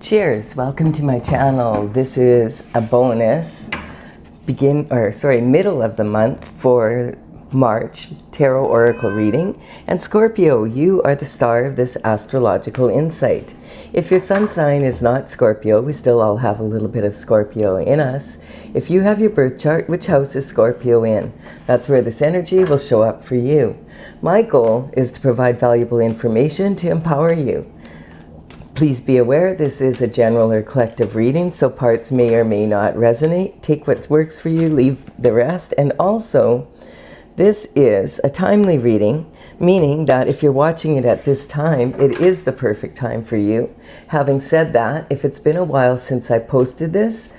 Cheers, welcome to my channel. This is a bonus middle of the month for March tarot oracle reading. And Scorpio, you are the star of this astrological insight. If your sun sign is not Scorpio, we still all have a little bit of Scorpio in us. If you have your birth chart, which house is Scorpio in? That's where this energy will show up for you. My goal is to provide valuable information to empower you. Please be aware this is a general or collective reading, so parts may or may not resonate. Take what works for you, leave the rest. And also, this is a timely reading, meaning that if you're watching it at this time, it is the perfect time for you. Having said that, if it's been a while since I posted this,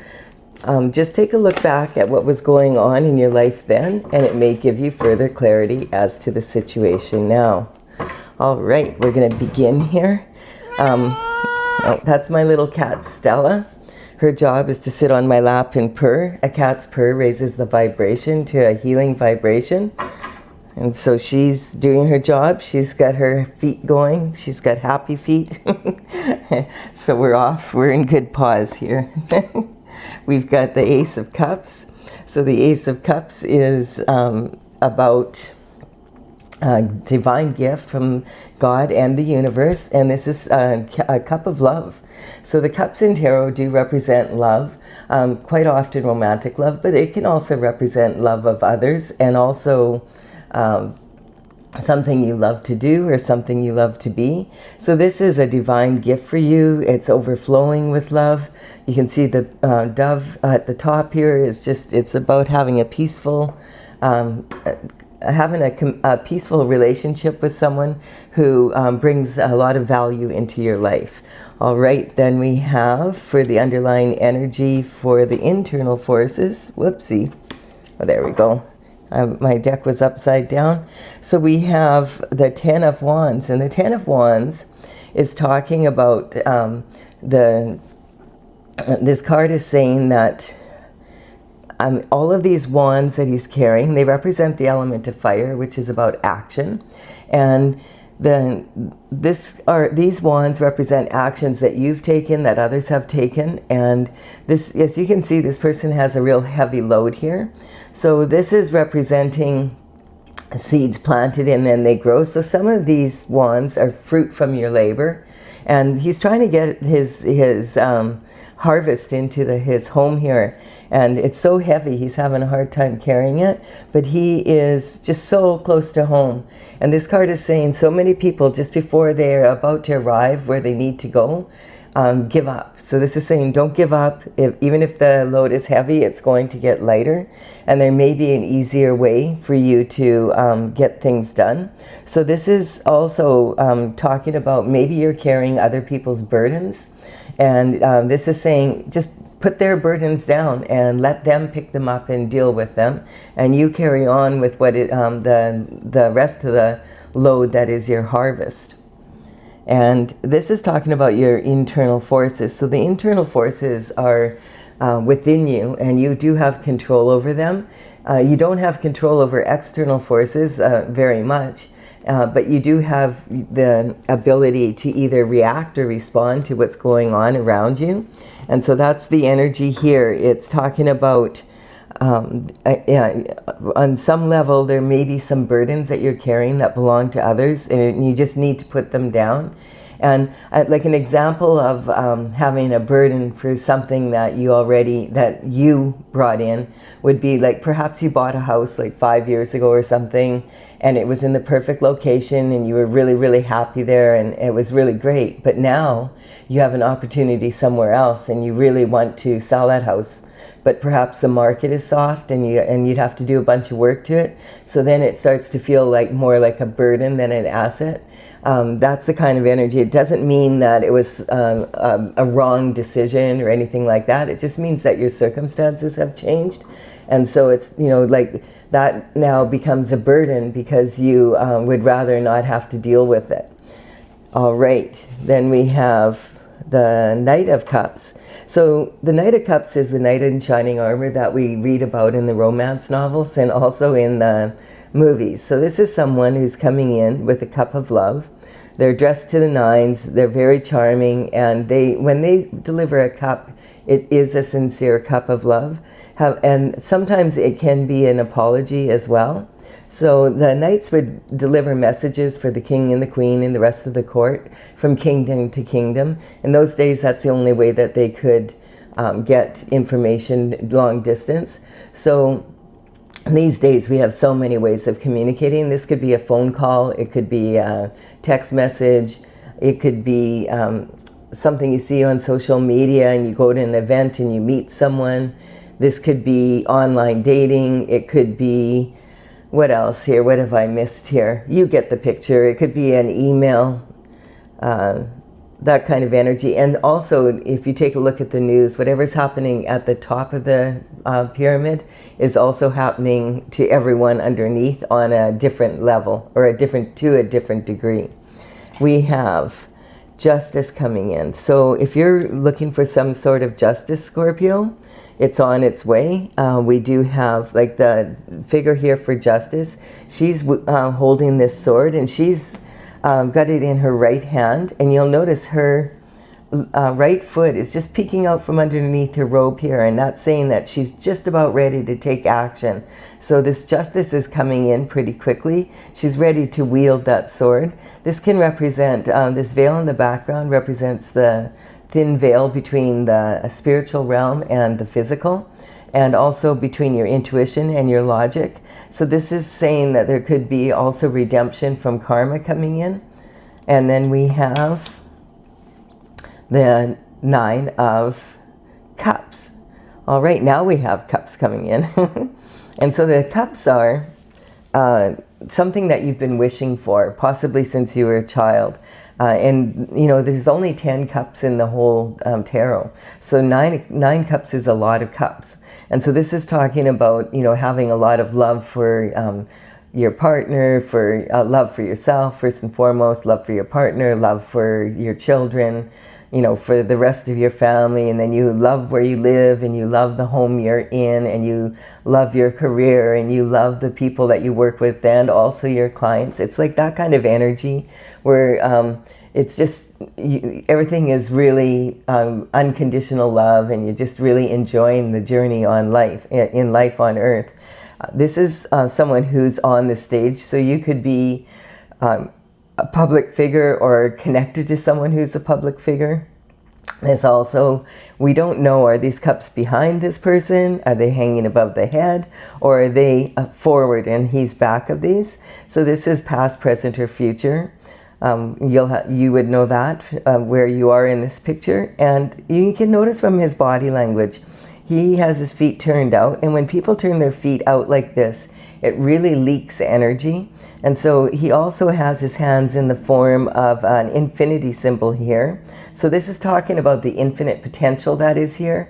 just take a look back at what was going on in your life then, and it may give you further clarity as to the situation now. All right, we're going to begin here. That's my little cat, Stella. Her job is to sit on my lap and purr. A cat's purr raises the vibration to a healing vibration. And so she's doing her job. She's got her feet going. She's got happy feet. So we're off. We're in good pause here. We've got the Ace of Cups. So the Ace of Cups is about a divine gift from God and the universe, and this is a cup of love. So the cups in tarot do represent love, quite often romantic love, but it can also represent love of others and also something you love to do or something you love to be. So this is a divine gift for you. It's overflowing with love. You can see the dove at the top here is just, it's about having a peaceful a peaceful relationship with someone who brings a lot of value into your life. All right, then we have for the underlying energy for the internal forces. Whoopsie. Oh, there we go. My deck was upside down. So we have the Ten of Wands, and the Ten of Wands is talking about this card is saying that all of these wands that he's carrying, they represent the element of fire, which is about action. And these wands represent actions that you've taken, that others have taken. And this, as you can see, this person has a real heavy load here. So this is representing seeds planted and then they grow. So some of these wands are fruit from your labor. And he's trying to get his harvest into his home here, and it's so heavy he's having a hard time carrying it, but he is just so close to home. And this card is saying so many people just before they're about to arrive where they need to go, give up. So this is saying don't give up. Even if the load is heavy, it's going to get lighter, and there may be an easier way for you to get things done. So this is also talking about maybe you're carrying other people's burdens, and this is saying just put their burdens down and let them pick them up and deal with them, and you carry on with what the rest of the load that is your harvest. And this is talking about your internal forces. So the internal forces are within you, and you do have control over them. You don't have control over external forces very much, but you do have the ability to either react or respond to what's going on around you. And so that's the energy here. It's talking about on some level there may be some burdens that you're carrying that belong to others, and you just need to put them down. And like an example of having a burden for something that you brought in would be like perhaps you bought a house like 5 years ago or something, and it was in the perfect location and you were really, really happy there and it was really great. But now you have an opportunity somewhere else and you really want to sell that house, but perhaps the market is soft and you'd have to do a bunch of work to it. So then it starts to feel like more like a burden than an asset. That's the kind of energy. It doesn't mean that it was a wrong decision or anything like that. It just means that your circumstances have changed. And so it's, like that now becomes a burden because you would rather not have to deal with it. All right, then we have the Knight of Cups. So the Knight of Cups is the knight in shining armor that we read about in the romance novels and also in the movies. So this is someone who's coming in with a cup of love. They're dressed to the nines. They're very charming, and when they deliver a cup, it is a sincere cup of love. And sometimes it can be an apology as well. So the knights would deliver messages for the king and the queen and the rest of the court from kingdom to kingdom. In those days, that's the only way that they could get information long distance. So these days we have so many ways of communicating. This could be a phone call, it could be a text message, it could be something you see on social media and you go to an event and you meet someone. This could be online dating, it could be, what else here? What have I missed here? You get the picture. It could be an email, that kind of energy. And also, if you take a look at the news, whatever's happening at the top of the pyramid is also happening to everyone underneath on a different level, or to a different degree. We have justice coming in. So if you're looking for some sort of justice, Scorpio, it's on its way. We do have, like, the figure here for justice. She's holding this sword, and she's got it in her right hand. And you'll notice her right foot is just peeking out from underneath her robe here, and that's saying that she's just about ready to take action. So this justice is coming in pretty quickly. She's ready to wield that sword. This can represent, this veil in the background represents the thin veil between the spiritual realm and the physical, and also between your intuition and your logic. So this is saying that there could be also redemption from karma coming in. And then we have the 9 of Cups. All right, now we have Cups coming in. And so the Cups are something that you've been wishing for, possibly since you were a child. And, you know, there's only 10 cups in the whole tarot. So nine cups is a lot of cups. And so this is talking about, you know, having a lot of love for your partner, for love for yourself, first and foremost, love for your partner, love for your children, you know, for the rest of your family. And then you love where you live, and you love the home you're in, and you love your career, and you love the people that you work with, and also your clients. It's like that kind of energy where it's just, everything is really unconditional love, and you're just really enjoying the journey on life, in life on earth. This is someone who's on the stage, so you could be a public figure or connected to someone who's a public figure. There's also, we don't know, are these cups behind this person? Are they hanging above the head? Or are they forward and he's back of these? So this is past, present, or future. You would know that where you are in this picture. And you can notice from his body language, he has his feet turned out. And when people turn their feet out like this, it really leaks energy. And so he also has his hands in the form of an infinity symbol here. So this is talking about the infinite potential that is here.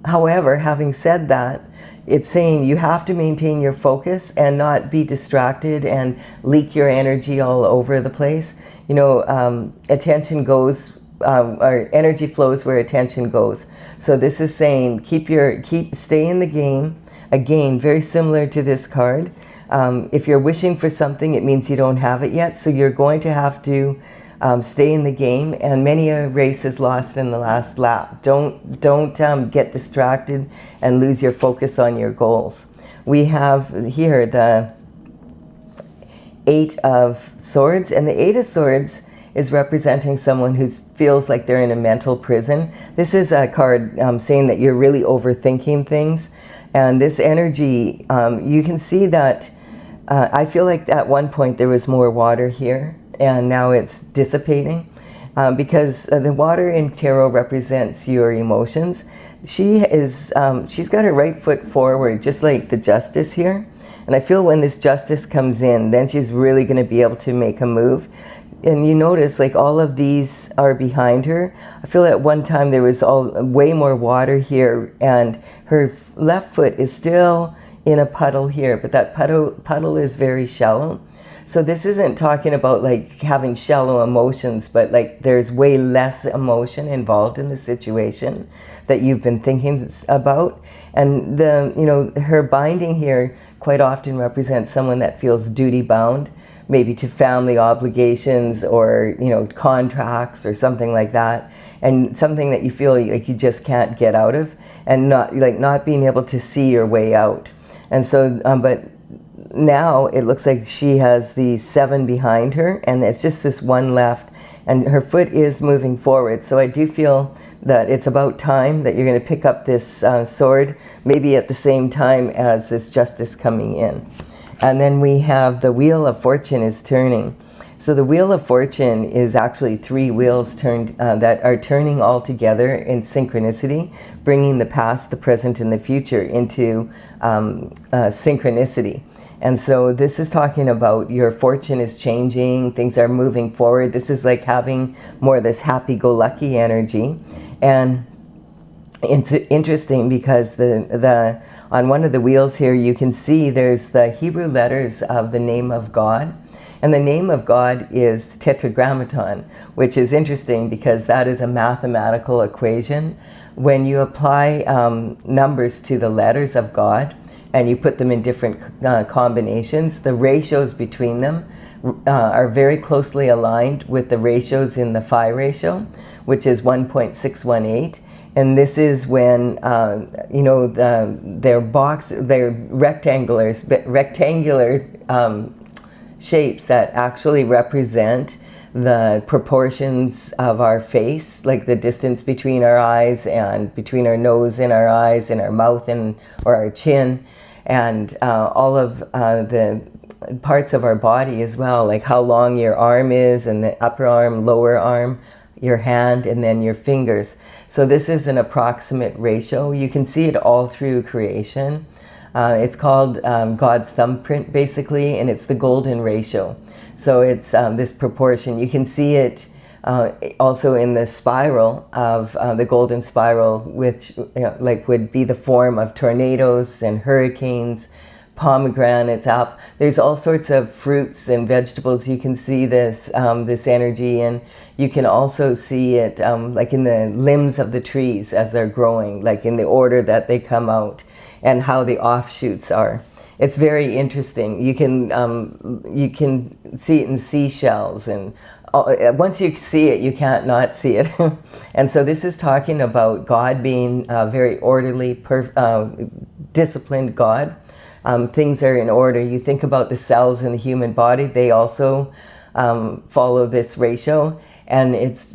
However, having said that, it's saying you have to maintain your focus and not be distracted and leak your energy all over the place. You know, attention goes, or energy flows where attention goes. So this is saying stay in the game. Again, very similar to this card. If you're wishing for something, it means you don't have it yet. So you're going to have to stay in the game. And many a race is lost in the last lap. Don't get distracted and lose your focus on your goals. We have here the 8 of Swords, and the 8 of Swords is representing someone who feels like they're in a mental prison. This is a card saying that you're really overthinking things. And this energy, you can see that I feel like at one point there was more water here, and now it's dissipating. Because the water in tarot represents your emotions. She's got her right foot forward, just like the Justice here. And I feel when this Justice comes in, then she's really going to be able to make a move. And you notice, like, all of these are behind her. I feel at one time there was way more water here, and her left foot is still in a puddle here, but that puddle is very shallow. So this isn't talking about like having shallow emotions, but like there's way less emotion involved in the situation that you've been thinking about. And her binding here quite often represents someone that feels duty bound, maybe to family obligations or, contracts or something like that. And something that you feel like you just can't get out of, and not being able to see your way out. And so, but now it looks like she has the 7 behind her, and it's just this 1 left, and her foot is moving forward. So I do feel that it's about time that you're going to pick up this sword, maybe at the same time as this justice coming in. And then we have the Wheel of Fortune is turning. So the Wheel of Fortune is actually 3 wheels turned that are turning all together in synchronicity, bringing the past, the present, and the future into synchronicity. And so this is talking about your fortune is changing, things are moving forward. This is like having more of this happy-go-lucky energy. And it's interesting because the on one of the wheels here, you can see there's the Hebrew letters of the name of God. And the name of God is Tetragrammaton, which is interesting because that is a mathematical equation. When you apply numbers to the letters of God, and you put them in different combinations, the ratios between them are very closely aligned with the ratios in the phi ratio, which is 1.618. And this is when, they're rectangular shapes that actually represent the proportions of our face, like the distance between our eyes and between our nose and our eyes and our mouth or our chin, and all of the parts of our body as well, like how long your arm is, and the upper arm, lower arm, your hand, and then your fingers. So this is an approximate ratio. You can see it all through creation. It's called God's thumbprint, basically, and it's the golden ratio. So it's this proportion. You can see it also in the spiral of the golden spiral, which would be the form of tornadoes and hurricanes, pomegranates, apple. There's all sorts of fruits and vegetables. You can see this this energy, and you can also see it like in the limbs of the trees as they're growing, like in the order that they come out and how the offshoots are. It's very interesting. You can see it in seashells, and once you see it, you can't not see it. And so this is talking about God being a very orderly, disciplined God. Things are in order. You think about the cells in the human body, they also follow this ratio. And it's,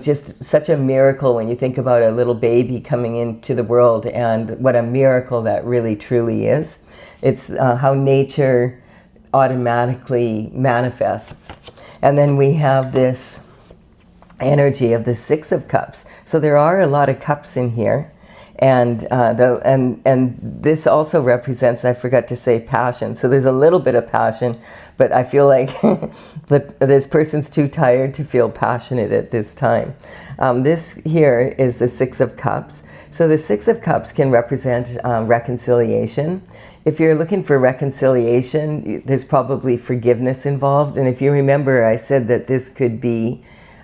just such a miracle when you think about a little baby coming into the world, and what a miracle that really truly is. It's how nature automatically manifests. And then we have this energy of the 6 of Cups. So there are a lot of cups in here. And this also represents, I forgot to say, passion. So there's a little bit of passion, but I feel like this person's too tired to feel passionate at this time. This here is the 6 of Cups. So the 6 of Cups can represent reconciliation. If you're looking for reconciliation, there's probably forgiveness involved. And if you remember, I said that this could be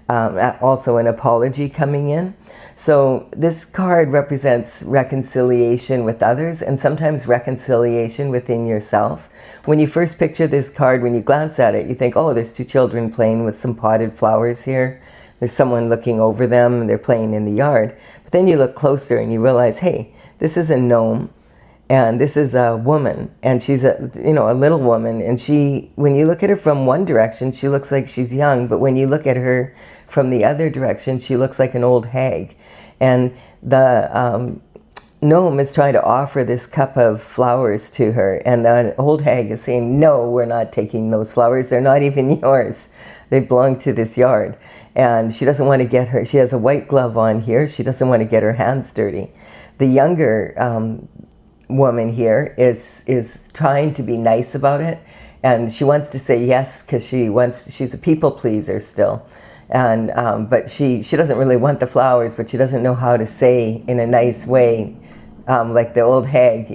also an apology coming in. So this card represents reconciliation with others, and sometimes reconciliation within yourself. When you first picture this card, when you glance at it, you think, oh, there's 2 children playing with some potted flowers here. There's someone looking over them, and they're playing in the yard. But then you look closer and you realize, hey, this is a gnome, and this is a woman, and she's a little woman, and when you look at her from one direction, she looks like she's young, but when you look at her from the other direction, she looks like an old hag. And the gnome is trying to offer this cup of flowers to her, and the old hag is saying, no, we're not taking those flowers, they're not even yours, they belong to this yard. And she doesn't want to get she has a white glove on here, she doesn't want to get her hands dirty. The younger woman here is trying to be nice about it, and she wants to say yes because she's a people pleaser still, and but she doesn't really want the flowers, but she doesn't know how to say in a nice way, like the old hag,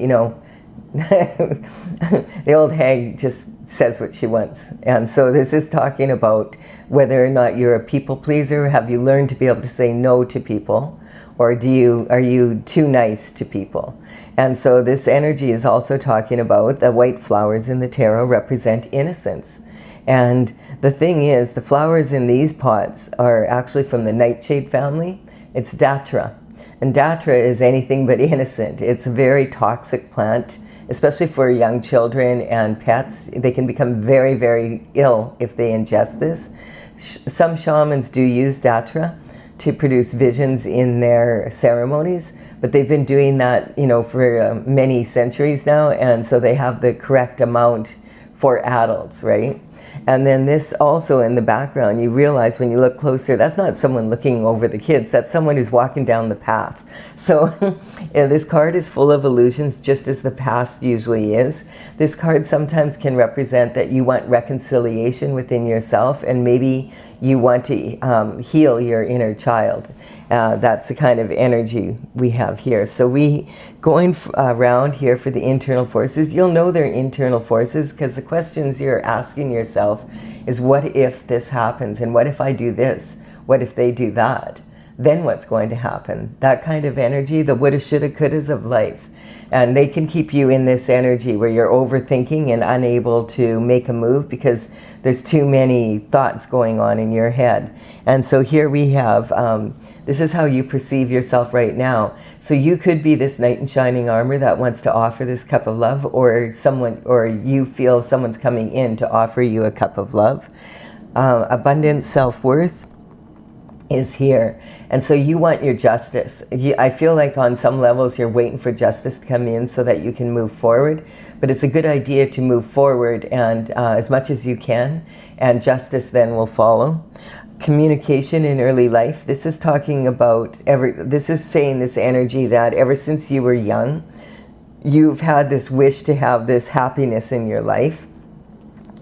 the old hag just says what she wants. And so this is talking about whether or not you're a people pleaser. Have you learned to be able to say no to people? Or are you too nice to people? And so this energy is also talking about the white flowers in the tarot represent innocence. And the thing is, the flowers in these pots are actually from the nightshade family. It's Datra. And Datra is anything but innocent. It's a very toxic plant, especially for young children and pets. They can become very, very ill if they ingest this. Some shamans do use Datra to produce visions in their ceremonies, but they've been doing that, for many centuries now, and so they have the correct amount for adults, right? And then this also in the background, you realize when you look closer, that's not someone looking over the kids, that's someone who's walking down the path. So this card is full of illusions, just as the past usually is. This card sometimes can represent that you want reconciliation within yourself, and maybe you want to heal your inner child. That's the kind of energy we have here. So going around here for the internal forces, you'll know they're internal forces because the questions you're asking yourself is, what if this happens? And what if I do this? What if they do that? Then what's going to happen? That kind of energy, the woulda, shoulda, couldas of life. And they can keep you in this energy where you're overthinking and unable to make a move because there's too many thoughts going on in your head. And so here we have, this is how you perceive yourself right now. So you could be this knight in shining armor that wants to offer this cup of love, or you feel someone's coming in to offer you a cup of love. Abundant self-worth is here. And so you want your justice. I feel like on some levels you're waiting for justice to come in so that you can move forward. But it's a good idea to move forward and as much as you can, and justice then will follow. Communication in early life. This is talking about this is saying this energy that ever since you were young, you've had this wish to have this happiness in your life.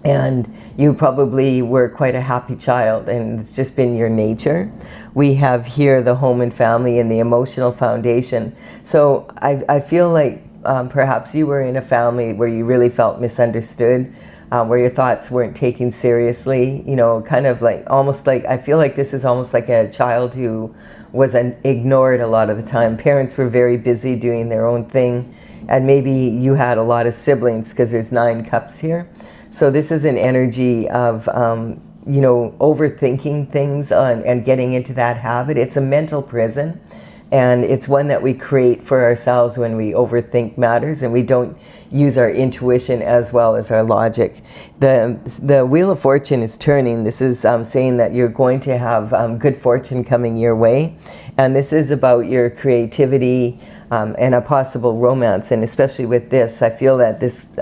And you probably were quite a happy child, and it's just been your nature. We have here the home and family and the emotional foundation. So I feel like perhaps you were in a family where you really felt misunderstood, where your thoughts weren't taken seriously, kind of like, almost like, I feel like this is almost like a child who was ignored a lot of the time. Parents were very busy doing their own thing, and maybe you had a lot of siblings because there's 9 cups here. So this is an energy of, overthinking things and getting into that habit. It's a mental prison, and it's one that we create for ourselves when we overthink matters and we don't use our intuition as well as our logic. The Wheel of Fortune is turning. This is saying that you're going to have good fortune coming your way. And this is about your creativity and a possible romance. And especially with this, I feel that this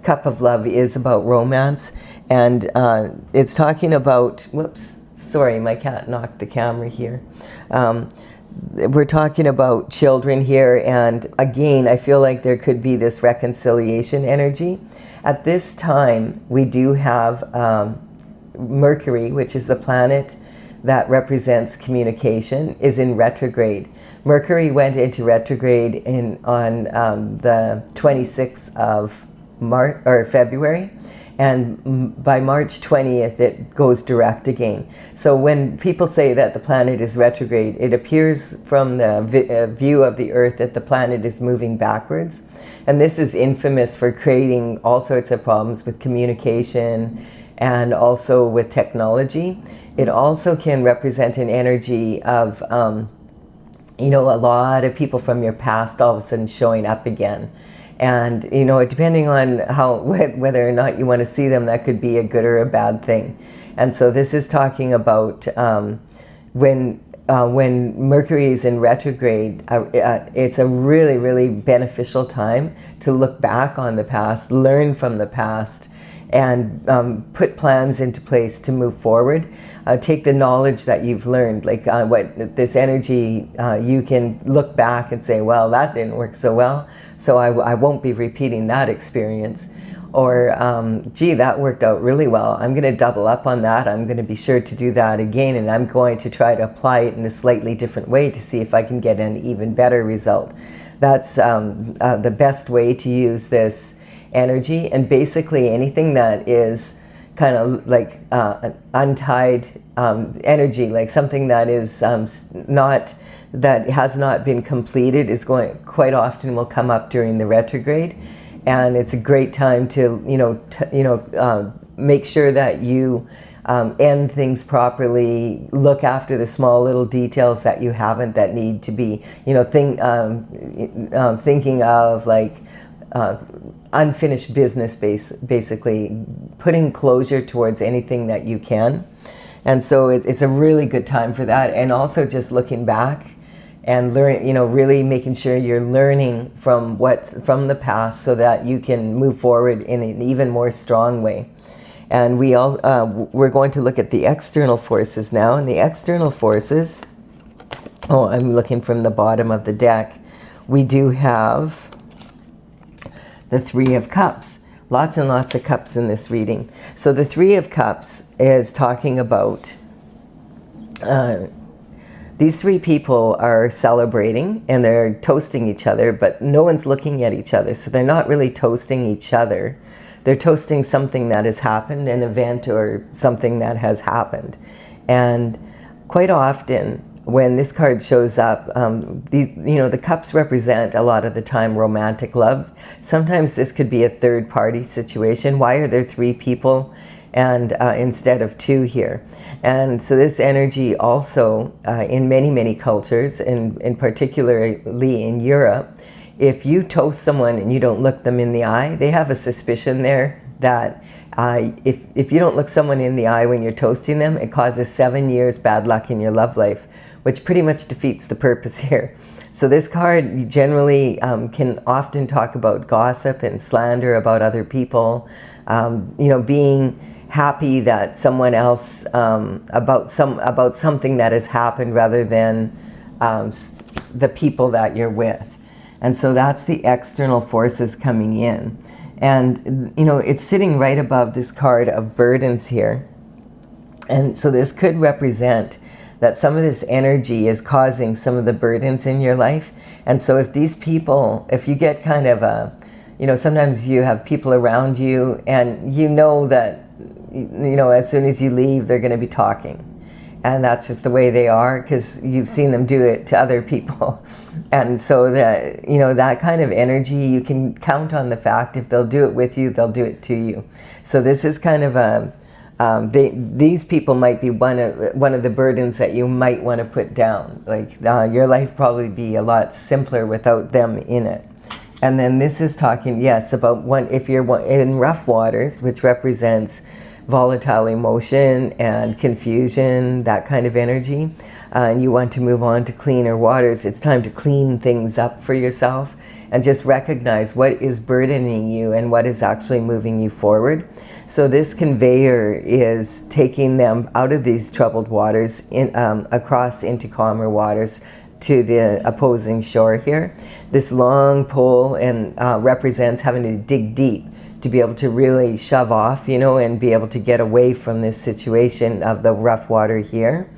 cup of love is about romance, and it's talking about, whoops, sorry, my cat knocked the camera here. We're talking about children here, and again, I feel like there could be this reconciliation energy. At this time, we do have Mercury, which is the planet that represents communication, is in retrograde. Mercury went into retrograde on the 26th of February, and by March 20th it goes direct again. So when people say that the planet is retrograde, it appears from the view of the Earth that the planet is moving backwards, and this is infamous for creating all sorts of problems with communication and also with technology. It also can represent an energy of a lot of people from your past all of a sudden showing up again. And, depending on whether or not you want to see them, that could be a good or a bad thing. And so this is talking about when Mercury is in retrograde, it's a really, really beneficial time to look back on the past, learn from the past, and put plans into place to move forward. Take the knowledge that you've learned, like what this energy, you can look back and say, well, that didn't work so well, so I won't be repeating that experience. or gee, that worked out really well. I'm going to double up on that. I'm going to be sure to do that again, and I'm going to try to apply it in a slightly different way to see if I can get an even better result. That's the best way to use this energy. And basically anything that is kind of like untied energy, like something that is that has not been completed, is going quite often will come up during the retrograde. And it's a great time to make sure that you end things properly, look after the small little details that you haven't, that need to be, thinking of, like unfinished business, basically putting closure towards anything that you can. And so it's a really good time for that. And also just looking back and really making sure you're learning from the past so that you can move forward in an even more strong way. And we're going to look at the external forces now. And the external forces, I'm looking from the bottom of the deck. We do have the Three of Cups. Lots and lots of cups in this reading. So the Three of Cups is talking about these three people are celebrating and they're toasting each other, but no one's looking at each other. So they're not really toasting each other. They're toasting something that has happened, an event or something that has happened. And quite often when this card shows up, the cups represent a lot of the time romantic love. Sometimes this could be a third party situation. Why are there three people and instead of two here? And so this energy also in many if in particularly in Europe, if you toast someone and you don't look them in the eye, they have a suspicion there that if you don't look someone in the eye when you're toasting them, it causes 7 years bad luck in your love life, which pretty much defeats the purpose here. So this card generally can often talk about gossip and slander about other people, being happy that someone else about something that has happened rather than the people that you're with. And so that's the external forces coming in. And it's sitting right above this card of burdens here. And so this could represent that some of this energy is causing some of the burdens in your life. And so if these people, if you get kind of sometimes you have people around you and that as soon as you leave, they're going to be talking. And that's just the way they are, because you've seen them do it to other people. And so that kind of energy, you can count on the fact if they'll do it with you, they'll do it to you. So this is kind of these people might be one of the burdens that you might want to put down. Like your life probably be a lot simpler without them in it. And then this is talking, yes, about if you're in rough waters, which represents volatile emotion and confusion, that kind of energy, and you want to move on to cleaner waters. It's time to clean things up for yourself and just recognize what is burdening you and what is actually moving you forward. So this conveyor is taking them out of these troubled waters across into calmer waters to the opposing shore here. This long pole represents having to dig deep to be able to really shove off, and be able to get away from this situation of the rough water here.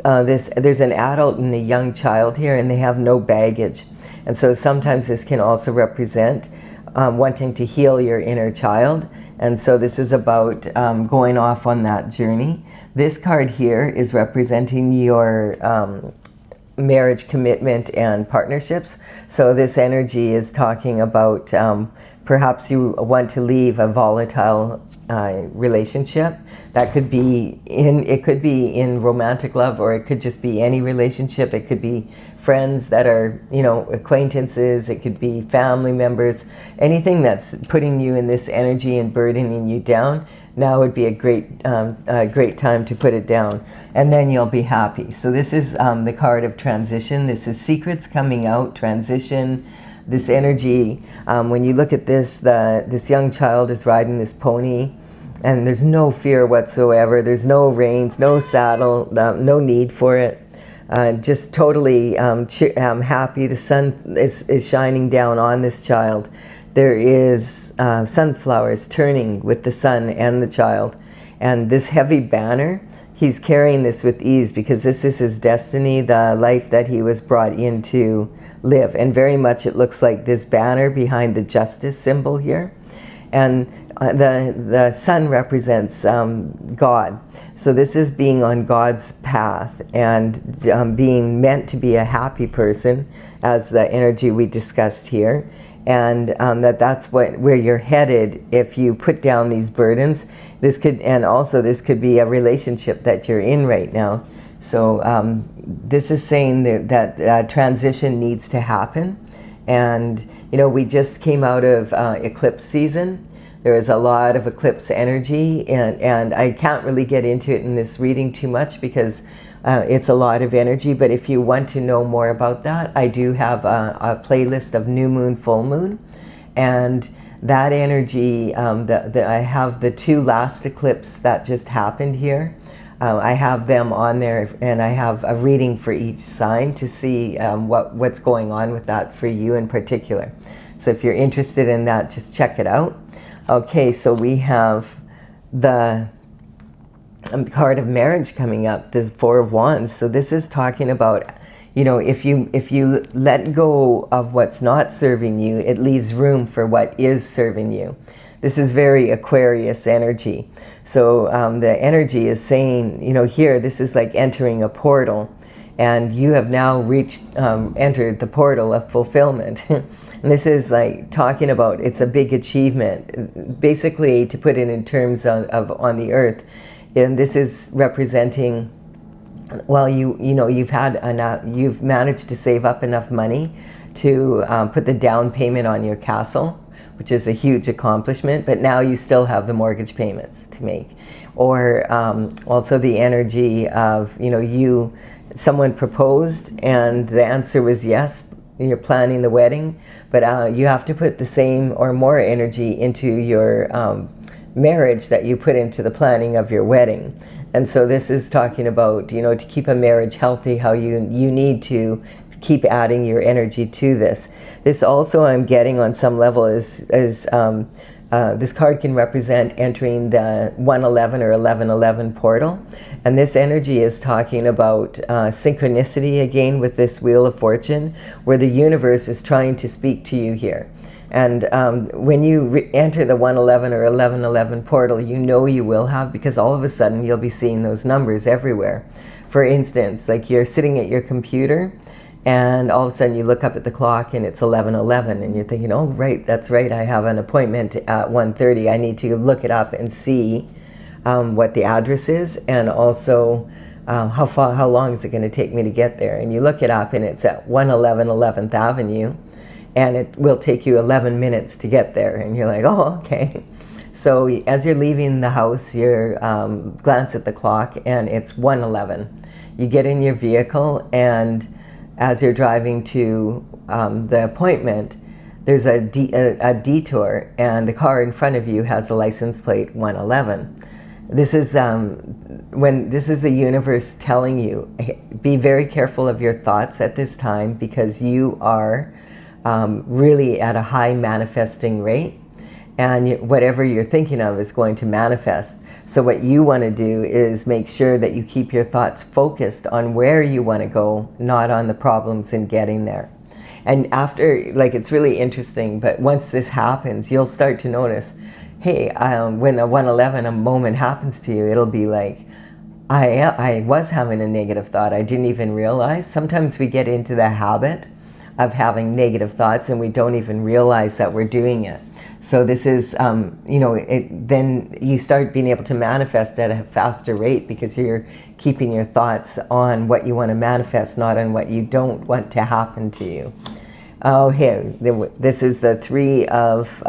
There's an adult and a young child here, and they have no baggage. And so sometimes this can also represent wanting to heal your inner child. And so this is about going off on that journey. This card here is representing your marriage commitment and partnerships. So this energy is talking about perhaps you want to leave a volatile relationship. That could be in romantic love, or it could just be any relationship. It could be friends that are, acquaintances. It could be family members. Anything that's putting you in this energy and burdening you down, now would be a great time to put it down, and then you'll be happy. So this is the card of transition. This is secrets coming out, transition. This energy, when you look at this, this young child is riding this pony, and there's no fear whatsoever. There's no reins, no saddle, no need for it. Just totally happy. The sun is shining down on this child. there is sunflowers turning with the sun and the child. And this heavy banner, he's carrying this with ease because this is his destiny, the life that he was brought in to live. And very much it looks like this banner behind the justice symbol here. And the sun represents God. So this is being on God's path and being meant to be a happy person, as the energy we discussed here. And that's where you're headed if you put down these burdens. This could be a relationship that you're in right now. So this is saying that transition needs to happen. And we just came out of eclipse season. There is a lot of eclipse energy, and I can't really get into it in this reading too much because it's a lot of energy. But if you want to know more about that, I do have a playlist of new moon, full moon, and that energy, I have the 2 last eclipses that just happened here. I have them on there, and I have a reading for each sign to see what's going on with that for you in particular. So if you're interested in that, just check it out. Okay, so we have the card of marriage coming up, the 4 of Wands. So this is talking about, if you let go of what's not serving you, it leaves room for what is serving you. This is very Aquarius energy. So the energy is saying, here, this is like entering a portal, and you have now entered the portal of fulfillment. And this is like talking about, it's a big achievement, basically, to put it in terms of on the earth. And this is representing, well, you've managed to save up enough money to put the down payment on your castle, which is a huge accomplishment, but now you still have the mortgage payments to make. Or also the energy of, someone proposed and the answer was yes, you're planning the wedding, but you have to put the same or more energy into your marriage that you put into the planning of your wedding. And so this is talking about, to keep a marriage healthy, how you need to keep adding your energy to this. This also, I'm getting on some level, is this card can represent entering the 111 or 1111 portal. And this energy is talking about synchronicity again with this Wheel of Fortune, where the universe is trying to speak to you here. And when you enter the 111 or 1111 portal, you will have, because all of a sudden you'll be seeing those numbers everywhere. For instance, like you're sitting at your computer, and all of a sudden you look up at the clock and it's 11:11, and you're thinking, oh, right, that's right, I have an appointment at 1:30. I need to look it up and see what the address is, and also how long is it going to take me to get there. And you look it up and it's at 111 11th Avenue, and it will take you 11 minutes to get there. And you're like, oh, okay. So as you're leaving the house, you glance at the clock and it's 1:11. You get in your vehicle, and as you're driving to the appointment, there's a detour, and the car in front of you has a license plate 111. This is the universe telling you, hey, be very careful of your thoughts at this time, because you are really at a high manifesting rate, and whatever you're thinking of is going to manifest. So what you want to do is make sure that you keep your thoughts focused on where you want to go, not on the problems in getting there. And after, it's really interesting, but once this happens, you'll start to notice, hey, when a 111, a moment happens to you, it'll be like, I was having a negative thought. I didn't even realize. Sometimes we get into the habit of having negative thoughts and we don't even realize that we're doing it. So this is, then you start being able to manifest at a faster rate, because you're keeping your thoughts on what you want to manifest, not on what you don't want to happen to you. Oh, here, this is the 3 of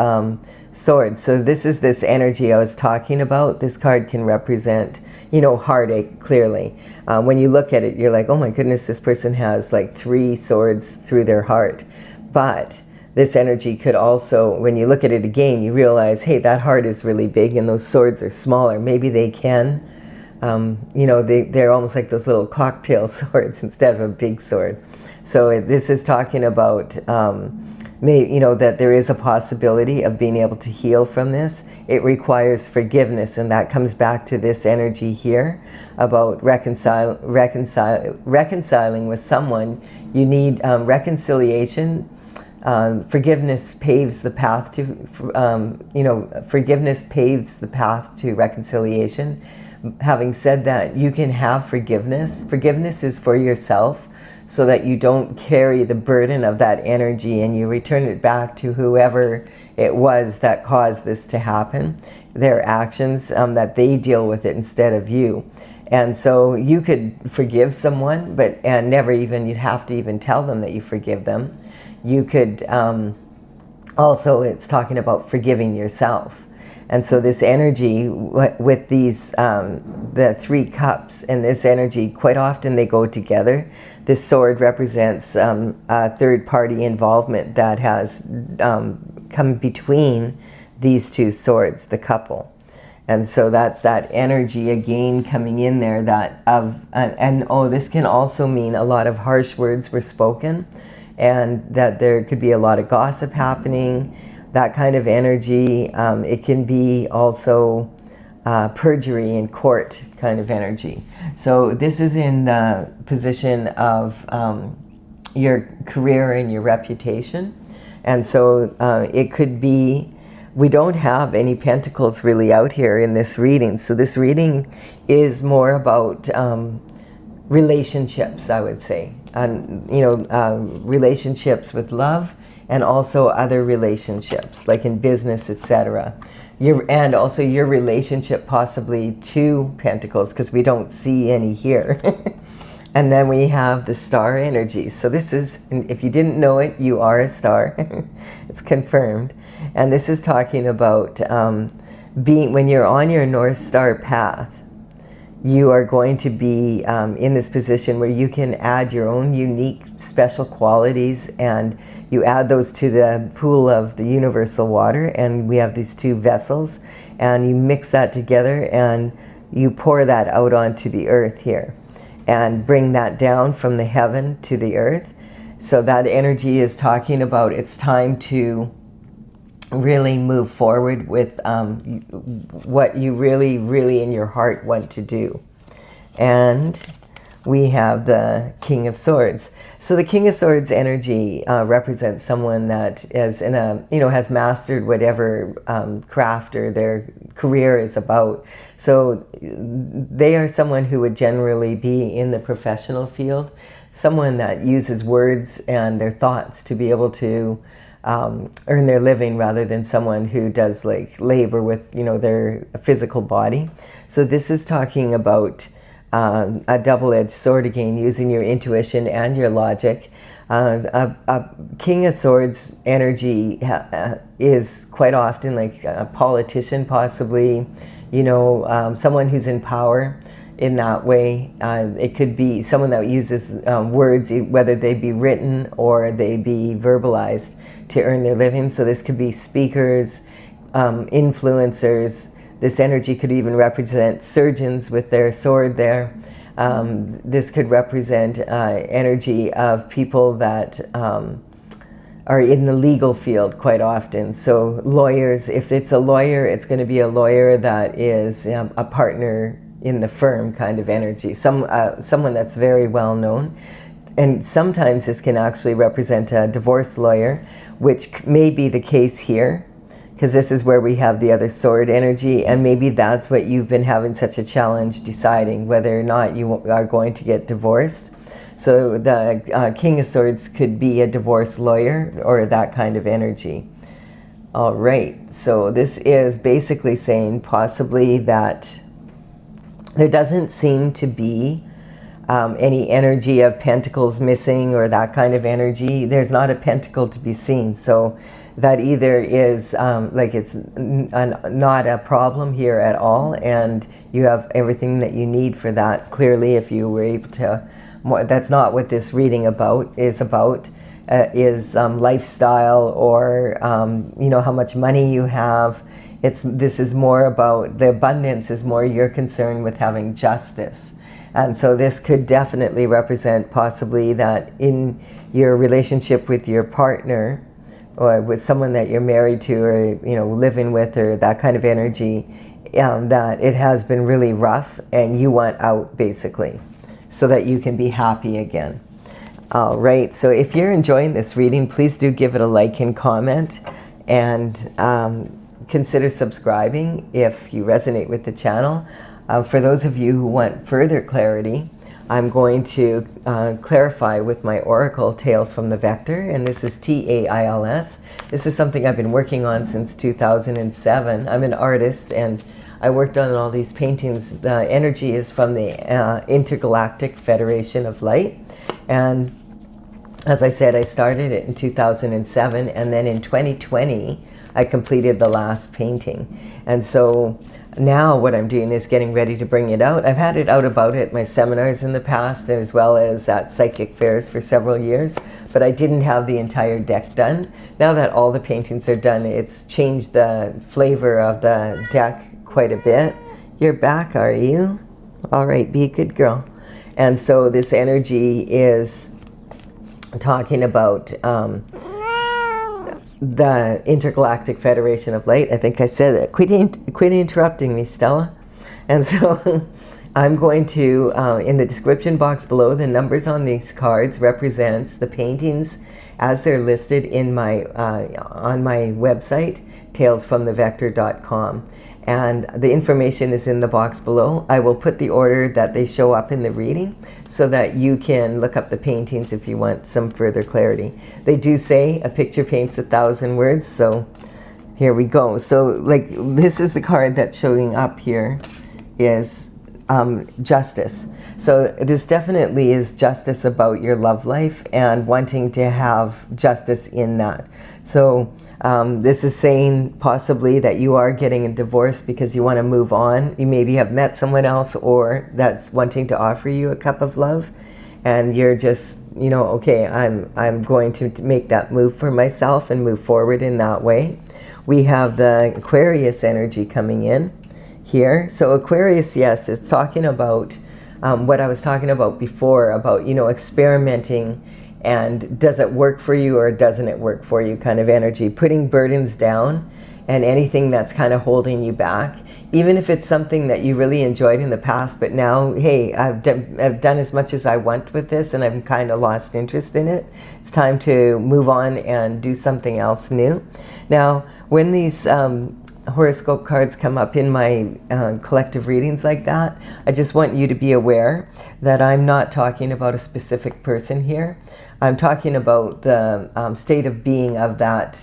Swords. So this is this energy I was talking about. This card can represent, heartache, clearly. When you look at it, you're like, oh my goodness, this person has like 3 swords through their heart. But this energy could also, when you look at it again, you realize, hey, that heart is really big and those swords are smaller. Maybe they can, they're almost like those little cocktail swords instead of a big sword. So this is talking about that there is a possibility of being able to heal from this. It requires forgiveness, and that comes back to this energy here about reconciling with someone. You need reconciliation. Forgiveness paves the path to, forgiveness paves the path to reconciliation. Having said that, you can have forgiveness. Forgiveness is for yourself, so that you don't carry the burden of that energy and you return it back to whoever it was that caused this to happen, their actions, that they deal with it instead of you. And so you could forgive someone, and never even, you'd have to even tell them that you forgive them. You could, also it's talking about forgiving yourself. And so this energy with these, the 3 cups and this energy, quite often they go together. This sword represents a third-party involvement that has come between these 2 swords, the couple. And so that's that energy again coming in there this can also mean a lot of harsh words were spoken, and that there could be a lot of gossip happening. That kind of energy. It can be also perjury in court kind of energy. So this is in the position of your career and your reputation. And so it could be, we don't have any pentacles really out here in this reading. So this reading is more about relationships, I would say. Relationships with love, and also other relationships, like in business, etc. And also your relationship possibly to pentacles, because we don't see any here. And then we have the star energy. So this is, if you didn't know it, you are a star. It's confirmed. And this is talking about when you're on your North Star path, you are going to be in this position where you can add your own unique special qualities, and you add those to the pool of the universal water, and we have these 2 vessels, and you mix that together and you pour that out onto the earth here and bring that down from the heaven to the earth. So that energy is talking about it's time to really move forward with what you really, really in your heart want to do. And we have the King of Swords. So the King of Swords energy represents someone that is has mastered whatever craft or their career is about. So they are someone who would generally be in the professional field, someone that uses words and their thoughts to be able to earn their living, rather than someone who does like labor with their physical body. So this is talking about a double-edged sword again, using your intuition and your logic. A King of Swords energy is quite often like a politician, possibly, someone who's in power in that way. It could be someone that uses words, whether they be written or they be verbalized, to earn their living. So this could be speakers, influencers. This energy could even represent surgeons with their sword there. This could represent energy of people that are in the legal field quite often. So lawyers, if it's a lawyer, it's going to be a lawyer that is a partner in the firm kind of energy, someone that's very well known. And sometimes this can actually represent a divorce lawyer, which may be the case here, because this is where we have the other sword energy, and maybe that's what you've been having such a challenge deciding, whether or not you are going to get divorced. So the King of Swords could be a divorce lawyer or that kind of energy. All right, so this is basically saying possibly that there doesn't seem to be any energy of pentacles missing or that kind of energy. There's not a pentacle to be seen. So that either is like it's not a problem here at all, and you have everything that you need for that. Clearly, if you were able to, that's not what this reading is about. Is lifestyle or how much money you have. This is more about the abundance, is more your concern with having justice. And so this could definitely represent possibly that in your relationship with your partner or with someone that you're married to, or, you know, living with, or that kind of energy, that it has been really rough and you want out, basically, so that you can be happy again. All right, so if you're enjoying this reading, please do give it a like and comment, and consider subscribing if you resonate with the channel. For those of you who want further clarity, I'm going to clarify with my oracle, Tales from the Vector, and this is Tails. This is something I've been working on since 2007. I'm an artist, and I worked on all these paintings. The energy is from the Intergalactic Federation of Light, and as I said, I started it in 2007, and then in 2020, I completed the last painting. And so now what I'm doing is getting ready to bring it out. I've had it out about at my seminars in the past, as well as at psychic fairs for several years, but I didn't have the entire deck done. Now that all the paintings are done, it's changed the flavor of the deck quite a bit. You're back, are you? All right, be a good girl. And so this energy is talking about the Intergalactic Federation of Light. I think I said that. Quit interrupting me, Stella. And so I'm going to, in the description box below, the numbers on these cards represents the paintings as they're listed in my on my website, talesfromthevector.com. And the information is in the box below. I will put the order that they show up in the reading so that you can look up the paintings if you want some further clarity. They do say a picture paints 1,000 words, so here we go. So like, this is the card that's showing up here, is justice. So this definitely is justice about your love life and wanting to have justice in that. So this is saying possibly that you are getting a divorce because you want to move on. You maybe have met someone else, or that's wanting to offer you a cup of love, and you're just, you know, okay, I'm going to make that move for myself and move forward in that way. We have the Aquarius energy coming in here. So Aquarius, yes, it's talking about what I was talking about before, about, you know, experimenting, and does it work for you or doesn't it work for you kind of energy, putting burdens down and anything that's kind of holding you back, even if it's something that you really enjoyed in the past, but now, hey, I've done as much as I want with this and I've kind of lost interest in it. It's time to move on and do something else new. Now, when these horoscope cards come up in my collective readings like that, I just want you to be aware that I'm not talking about a specific person here. I'm talking about the state of being of that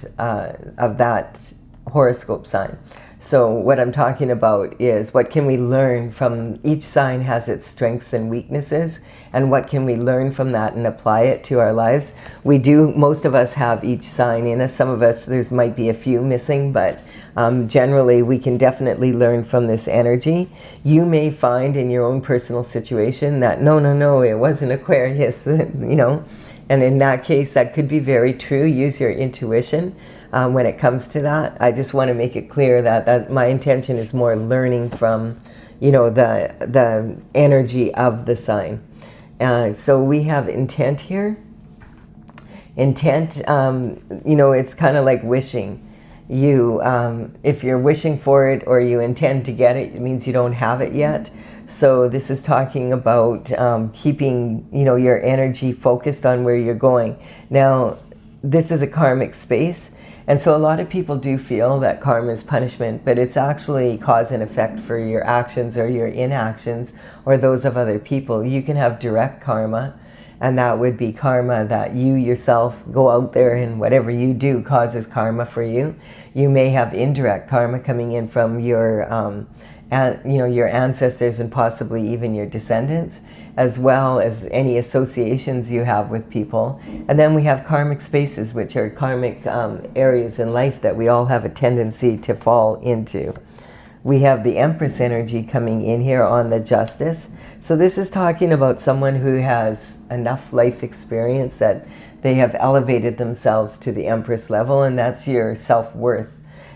horoscope sign. So what I'm talking about is, what can we learn from each sign? Has its strengths and weaknesses, and what can we learn from that and apply it to our lives? We do, most of us have each sign in us. Some of us, there might be a few missing, but generally we can definitely learn from this energy. You may find in your own personal situation that no, it wasn't Aquarius, you know, and in that case, that could be very true. Use your intuition when it comes to that. I just want to make it clear that my intention is more learning from, you know, the energy of the sign. So we have intent here. Intent, you know, it's kind of like wishing. You, if you're wishing for it or you intend to get it, it means you don't have it yet. So this is talking about keeping, you know, your energy focused on where you're going. Now, this is a karmic space, and so a lot of people do feel that karma is punishment, but it's actually cause and effect for your actions or your inactions or those of other people. You can have direct karma, and that would be karma that you yourself go out there and whatever you do causes karma for you. You may have indirect karma coming in from your you know, your ancestors and possibly even your descendants, as well as any associations you have with people. And then we have karmic spaces, which are karmic areas in life that we all have a tendency to fall into. We have the Empress energy coming in here on the Justice. So this is talking about someone who has enough life experience that they have elevated themselves to the Empress level, and that's your self-worth.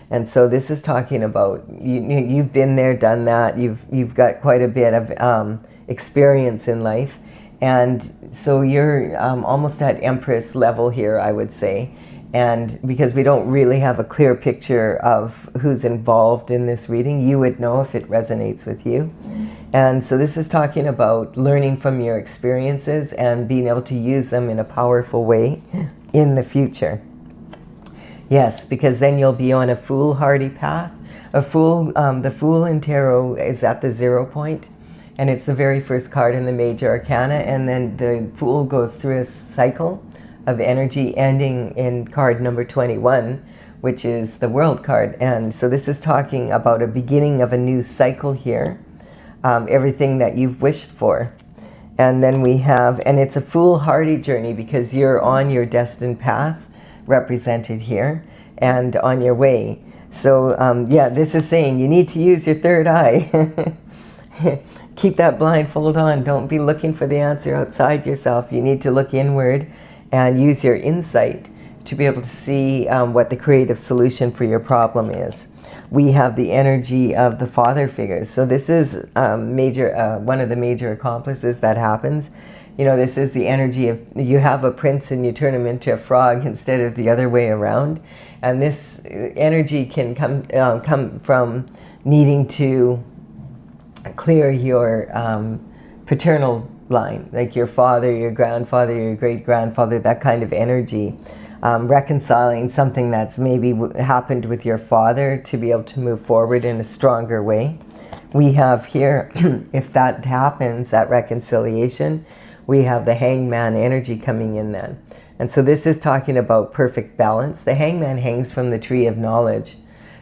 And so this is talking about you've been there, done that. You've got quite a bit of experience in life, and so you're almost at Empress level here, I would say. And because we don't really have a clear picture of who's involved in this reading, you would know if it resonates with you. And so this is talking about learning from your experiences and being able to use them in a powerful way in the future. Yes, because then you'll be on a foolhardy path. The Fool in Tarot is at the 0 point, and it's the very first card in the Major Arcana, and then the Fool goes through a cycle of energy ending in card number 21, which is the World card. And so this is talking about a beginning of a new cycle here, everything that you've wished for. And then we have, and it's a foolhardy journey because you're on your destined path, represented here, and on your way. So yeah, this is saying you need to use your third eye. Keep that blindfold on. Don't be looking for the answer outside yourself. You need to look inward and use your insight to be able to see what the creative solution for your problem is. We have the energy of the father figures. So this is one of the major accomplices that happens. You know, this is the energy of, you have a prince and you turn him into a frog instead of the other way around. And this energy can come from needing to clear your paternal line, like your father, your grandfather, your great-grandfather, that kind of energy. Reconciling something that's maybe happened with your father to be able to move forward in a stronger way. We have here, if that happens, that reconciliation, we have the Hangman energy coming in then. And so this is talking about perfect balance. The Hangman hangs from the tree of knowledge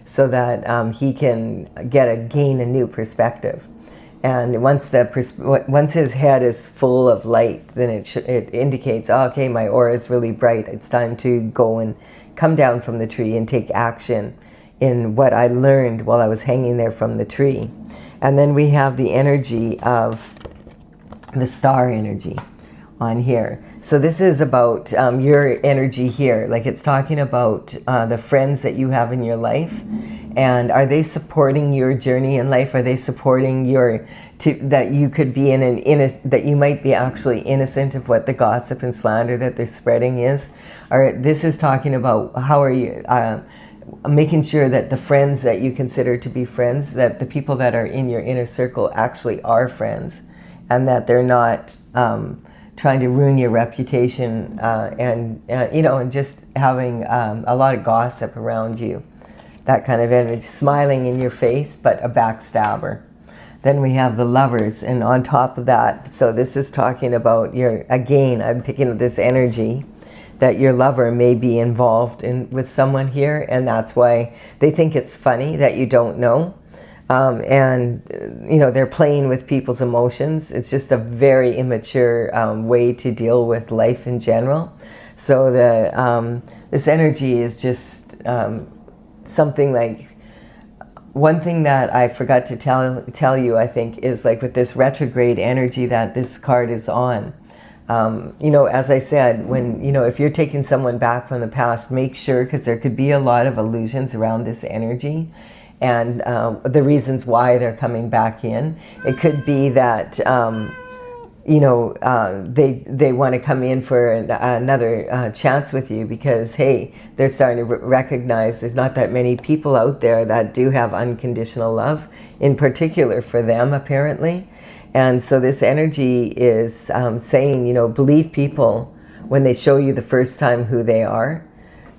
so that he can gain a new perspective. And once his head is full of light, then it indicates, oh, okay, my aura is really bright. It's time to go and come down from the tree and take action in what I learned while I was hanging there from the tree. And then we have the energy of the star energy on here. So this is about your energy here. Like, it's talking about the friends that you have in your life. And are they supporting your journey in life? Are they supporting that you could be that you might be actually innocent of what the gossip and slander that they're spreading is? Or this is talking about how are you making sure that the friends that you consider to be friends, that the people that are in your inner circle actually are friends, and that they're not trying to ruin your reputation and just having a lot of gossip around you. That kind of energy, smiling in your face, but a backstabber. Then we have the Lovers, and on top of that, so this is talking about again, I'm picking up this energy that your lover may be involved with someone here, and that's why they think it's funny that you don't know. They're playing with people's emotions. It's just a very immature way to deal with life in general. So this energy is just something like, one thing that I forgot to tell you, I think, is like with this retrograde energy that this card is on. As I said, if you're taking someone back from the past, make sure, because there could be a lot of illusions around this energy. And the reasons why they're coming back in. It could be that, they want to come in for another chance with you because, hey, they're starting to recognize there's not that many people out there that do have unconditional love, in particular for them, apparently. And so this energy is saying, believe people when they show you the first time who they are.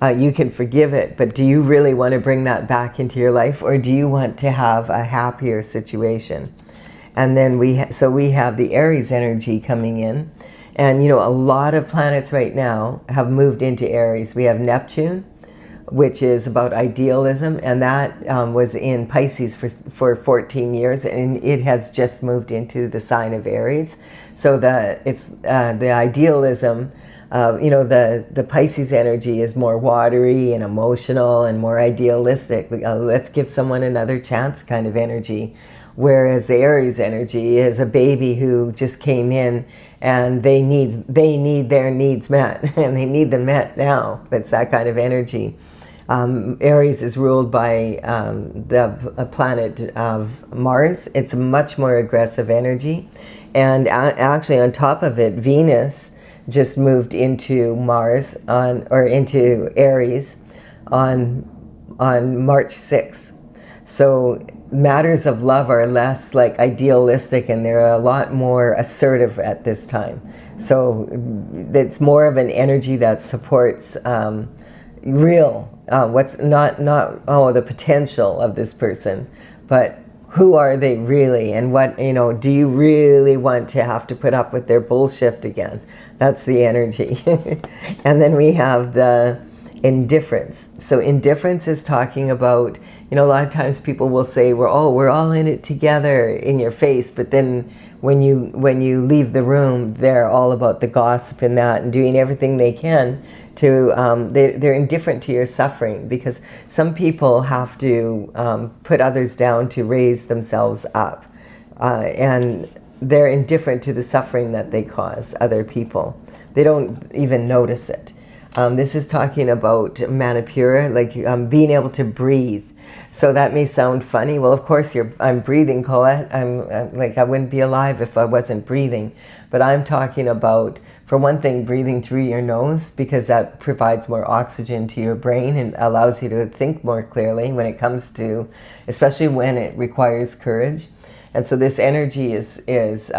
You can forgive it, but do you really want to bring that back into your life, or do you want to have a happier situation? And then we have the Aries energy coming in, and a lot of planets right now have moved into Aries. We have Neptune, which is about idealism, and that was in Pisces for 14 years, and it has just moved into the sign of Aries. So the idealism. The Pisces energy is more watery and emotional and more idealistic. Let's give someone another chance kind of energy. Whereas the Aries energy is a baby who just came in and they need their needs met and they need them met now. That's that kind of energy. Aries is ruled by the planet of Mars. It's a much more aggressive energy. And actually on top of it, Venus just moved into Mars or into Aries on March 6th. So matters of love are less like idealistic, and they're a lot more assertive at this time. So it's more of an energy that supports real, what's not the potential of this person, but who are they really, and what, do you really want to have to put up with their bullshit again? That's the energy. And then we have the indifference. So indifference is talking about, a lot of times people will say we're all in it together in your face, but then when you leave the room, they're all about the gossip and that, and doing everything they can to they're indifferent to your suffering, because some people have to put others down to raise themselves up, and they're indifferent to the suffering that they cause other people. They don't even notice it. This is talking about manipura, like being able to breathe. So that may sound funny. Well, of course, I'm breathing, Colette. I'm like, I wouldn't be alive if I wasn't breathing. But I'm talking about, for one thing, breathing through your nose, because that provides more oxygen to your brain and allows you to think more clearly when it comes to, especially when it requires courage. And so this energy is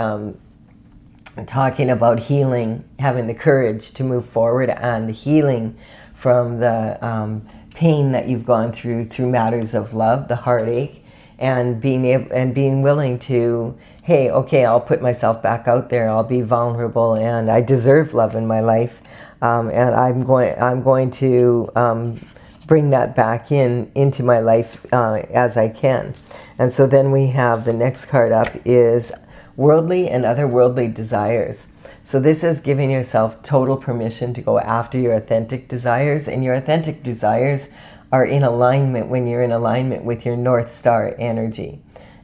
talking about healing, having the courage to move forward, and healing from the pain that you've gone through matters of love, the heartache, and being willing to, hey, okay, I'll put myself back out there, I'll be vulnerable, and I deserve love in my life, and I'm going to bring that back into my life as I can. And so then we have the next card up is worldly and otherworldly desires. So this is giving yourself total permission to go after your authentic desires, and your authentic desires are in alignment when you're in alignment with your North Star energy.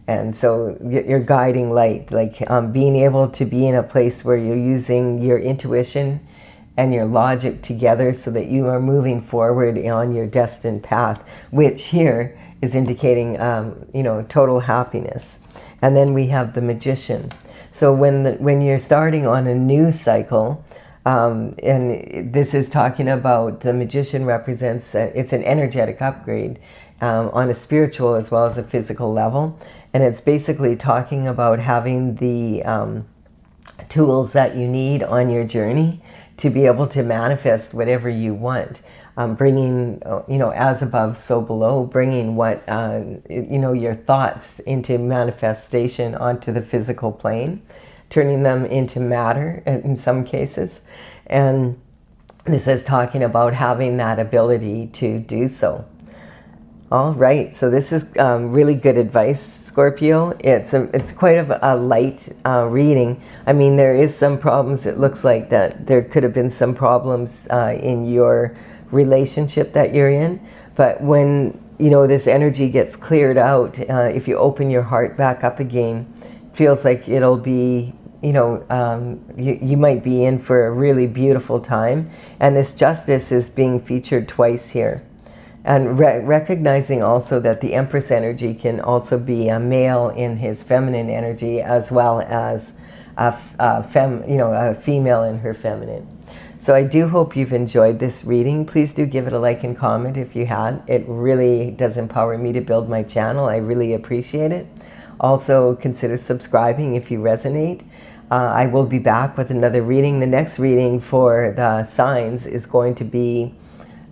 And so your guiding light, like being able to be in a place where you're using your intuition and your logic together so that you are moving forward on your destined path, which here is indicating, total happiness. And then we have the Magician. So when you're starting on a new cycle, and this is talking about, the Magician represents, it's an energetic upgrade on a spiritual as well as a physical level. And it's basically talking about having the tools that you need on your journey to be able to manifest whatever you want. Bringing, as above, so below, bringing what, your thoughts into manifestation onto the physical plane, turning them into matter in some cases. And this is talking about having that ability to do so. All right, so this is really good advice, Scorpio. It's quite a light reading. I mean, there is some problems. It looks like that there could have been some problems in your relationship that you're in, but when this energy gets cleared out, if you open your heart back up again, it feels like it'll be, you might be in for a really beautiful time. And this Justice is being featured twice here. And recognizing also that the Empress energy can also be a male in his feminine energy, as well as a female in her feminine. So I do hope you've enjoyed this reading. Please do give it a like and comment if you had. It really does empower me to build my channel. I really appreciate it. Also, consider subscribing if you resonate. I will be back with another reading. The next reading for the signs is going to be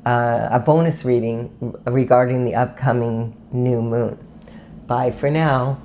a bonus reading regarding the upcoming new moon. Bye for now.